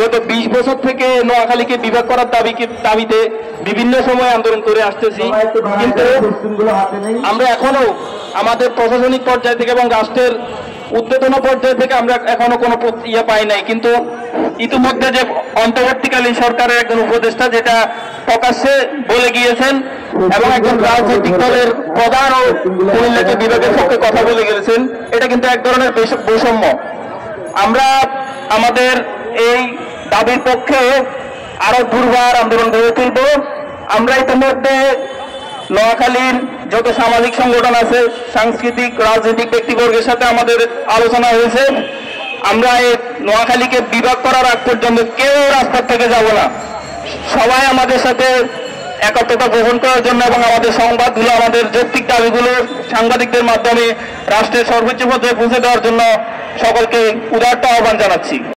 গত 20 বছর থেকে নোয়াখালীকে বিভাগ করার দাবিতে বিভিন্ন সময় আন্দোলন করে আসতেছি, কিন্তু আমরা এখনো আমাদের প্রশাসনিক পর্যায় থেকে এবং রাষ্ট্রের উদ্বোধন পর্যায় থেকে আমরা এখনো কোনো ইয়ে পাই নাই। কিন্তু ইতিমধ্যে যে অন্তর্বর্তীকালীন সরকারের একজন উপদেষ্টা যেটা প্রকাশ্যে বলে গিয়েছেন এবং একজন রাজনৈতিক দলের প্রধান ও কুমিল্লাকে বিভাগের পক্ষে কথা বলে গেছেন, এটা কিন্তু এক ধরনের বৈষম্য। আমরা আমাদের এই দাবির পক্ষে আরো দুর্বার আন্দোলন গড়ে তুলব। আমরা ইতিমধ্যে নোয়াখালীর যত সামাজিক সংগঠন আছে, সাংস্কৃতিক রাজনৈতিক ব্যক্তিবর্গের সাথে আমাদের আলোচনা হয়েছে। আমরা এই নোয়াখালীকে বিভাগ করার আগ পর্যন্ত কেউ রাস্তার থেকে যাব না। সবাই আমাদের সাথে একত্রতা গ্রহণ করার জন্য এবং আমাদের সংবাদগুলো, আমাদের যৌক্তিক দাবিগুলো সাংবাদিকদের মাধ্যমে রাষ্ট্রের সর্বোচ্চ পর্যায়ে পৌঁছে দেওয়ার জন্য সকলকে উদারতা আহ্বান জানাচ্ছি।